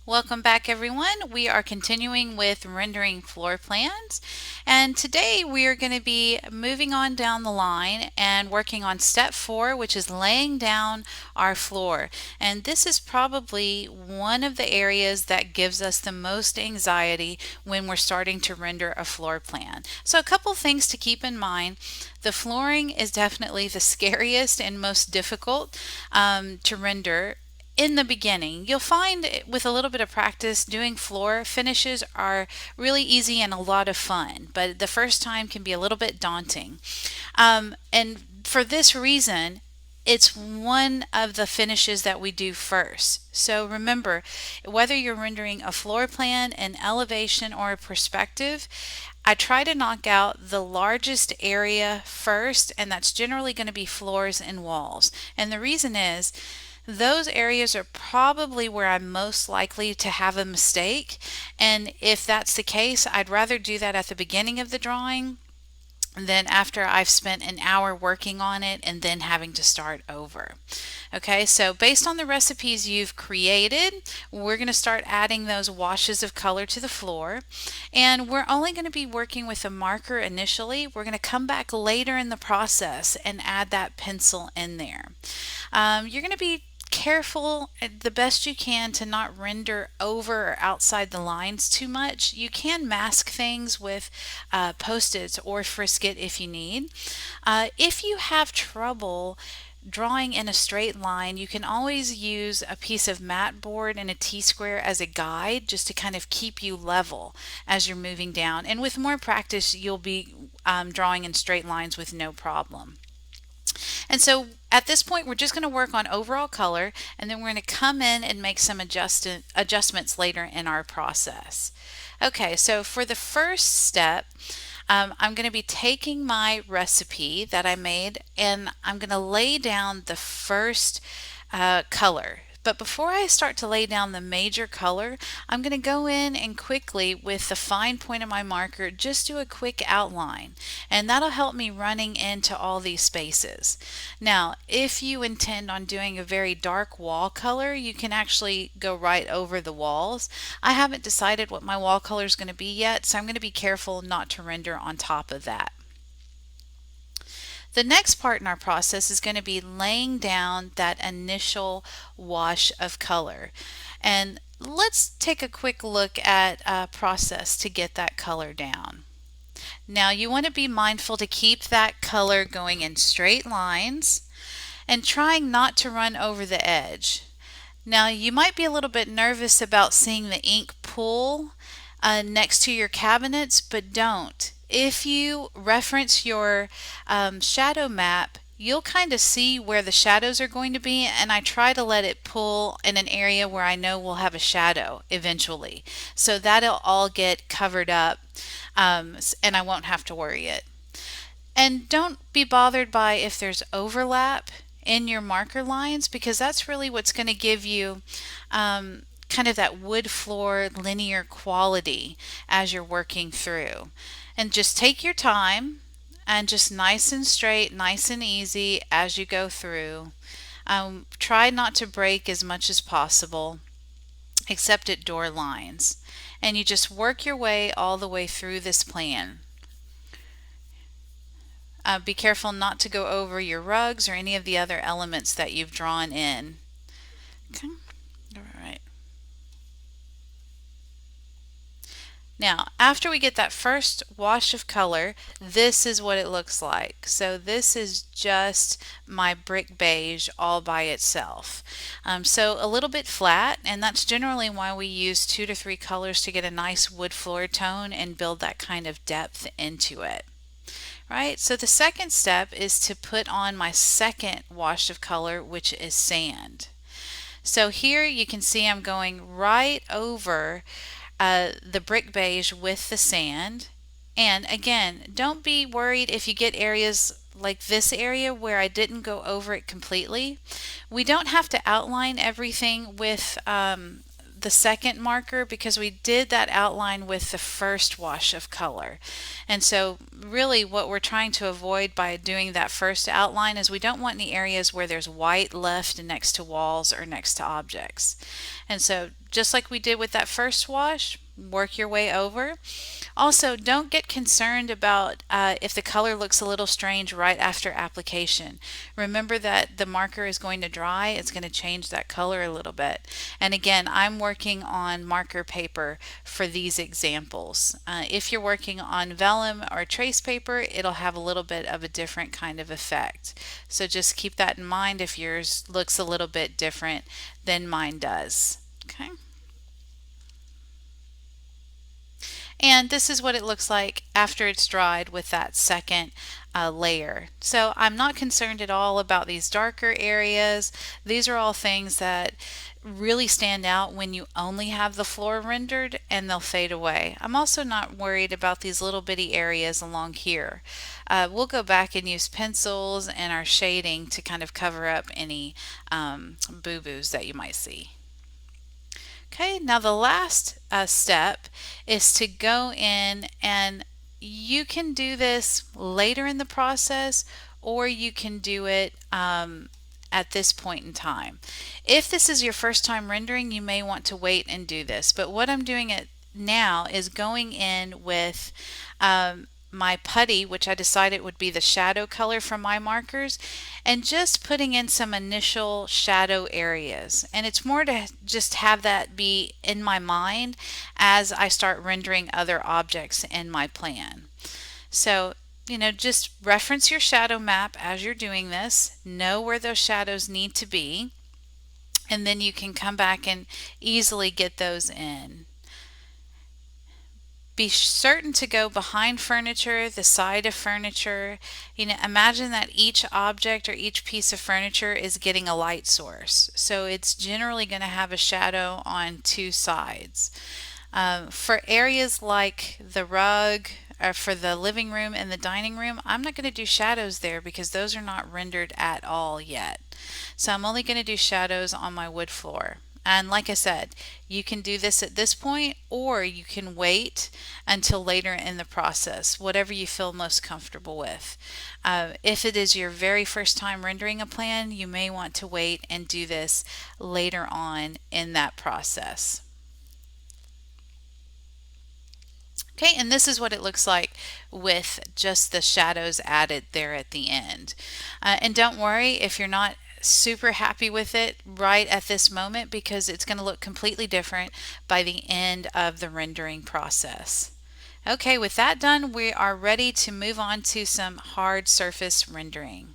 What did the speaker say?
Welcome back, everyone. We are continuing with rendering floor plans, and today we are going to be moving on down the line and working on step 4, which is laying down our floor. And this is probably one of the areas that gives us the most anxiety when we're starting to render a floor plan. So, a couple things to keep in mind. The flooring is definitely the scariest and most difficult to render in the beginning. You'll find with a little bit of practice, doing floor finishes are really easy and a lot of fun, but the first time can be a little bit daunting. And for this reason, it's one of the finishes that we do first. So remember, whether you're rendering a floor plan, an elevation, or a perspective, I try to knock out the largest area first, and that's generally going to be floors and walls. And the reason is, those areas are probably where I'm most likely to have a mistake. And if that's the case, I'd rather do that at the beginning of the drawing than after I've spent an hour working on it and then having to start over. Okay, so based on the recipes you've created, we're going to start adding those washes of color to the floor. And we're only going to be working with a marker initially. We're going to come back later in the process and add that pencil in there. You're going to be careful the best you can to not render over or outside the lines too much. You can mask things with Post-its or Frisket if you need. If you have trouble drawing in a straight line, you can always use a piece of mat board and a T-square as a guide just to kind of keep you level as you're moving down. And with more practice, you'll be drawing in straight lines with no problem. And so at this point, we're just going to work on overall color, and then we're going to come in and make some adjustments later in our process. Okay, so for the first step, I'm going to be taking my recipe that I made and I'm going to lay down the first color. But before I start to lay down the major color, I'm going to go in and quickly, with the fine point of my marker, just do a quick outline. And that'll help me running into all these spaces. Now, if you intend on doing a very dark wall color, you can actually go right over the walls. I haven't decided what my wall color is going to be yet, so I'm going to be careful not to render on top of that. The next part in our process is going to be laying down that initial wash of color. And let's take a quick look at a process to get that color down. Now you want to be mindful to keep that color going in straight lines and trying not to run over the edge. Now you might be a little bit nervous about seeing the ink pool next to your cabinets, but don't. If you reference your shadow map, you'll kind of see where the shadows are going to be, and I try to let it pull in an area where I know we'll have a shadow eventually. So that'll all get covered up, and I won't have to worry it. And don't be bothered by if there's overlap in your marker lines, because that's really what's going to give you kind of that wood floor linear quality as you're working through. And just take your time and just nice and straight, nice and easy as you go through. Try not to break as much as possible, except at door lines. And you just work your way all the way through this plan. Be careful not to go over your rugs or any of the other elements that you've drawn in. Okay. All right. Now, after we get that first wash of color, this is what it looks like. So this is just my brick beige all by itself. So a little bit flat, and that's generally why we use 2 to 3 colors to get a nice wood floor tone and build that kind of depth into it. Right, so the second step is to put on my second wash of color, which is sand. So here you can see I'm going right over the brick beige with the sand. And again, don't be worried if you get areas like this area where I didn't go over it completely. We don't have to outline everything with the second marker because we did that outline with the first wash of color. And so really what we're trying to avoid by doing that first outline is we don't want any areas where there's white left next to walls or next to objects. And so just like we did with that first wash, work your way over. Also, don't get concerned about if the color looks a little strange right after application. Remember that the marker is going to dry, it's going to change that color a little bit. And again, I'm working on marker paper for these examples. If you're working on vellum or trace paper, it'll have a little bit of a different kind of effect. So just keep that in mind if yours looks a little bit different than mine does. Okay. And this is what it looks like after it's dried with that second layer. So I'm not concerned at all about these darker areas. These are all things that really stand out when you only have the floor rendered, and they'll fade away. I'm also not worried about these little bitty areas along here. We'll go back and use pencils and our shading to kind of cover up any boo-boos that you might see. Okay, now the last step is to go in, and you can do this later in the process, or you can do it at this point in time. If this is your first time rendering, you may want to wait and do this, but what I'm doing it now is going in with my putty, which I decided would be the shadow color from my markers, and just putting in some initial shadow areas. And it's more to just have that be in my mind as I start rendering other objects in my plan. So, just reference your shadow map as you're doing this, know where those shadows need to be, and then you can come back and easily get those in. Be certain to go behind furniture, the side of furniture. Imagine that each object or each piece of furniture is getting a light source. So it's generally going to have a shadow on two sides. For areas like the rug, for the living room and the dining room, I'm not going to do shadows there because those are not rendered at all yet. So I'm only going to do shadows on my wood floor. And like I said, you can do this at this point, or you can wait until later in the process, whatever you feel most comfortable with. If it is your very first time rendering a plan, you may want to wait and do this later on in that process. Okay, and this is what it looks like with just the shadows added there at the end. And don't worry if you're not super happy with it right at this moment, because it's going to look completely different by the end of the rendering process. Okay, with that done, we are ready to move on to some hard surface rendering.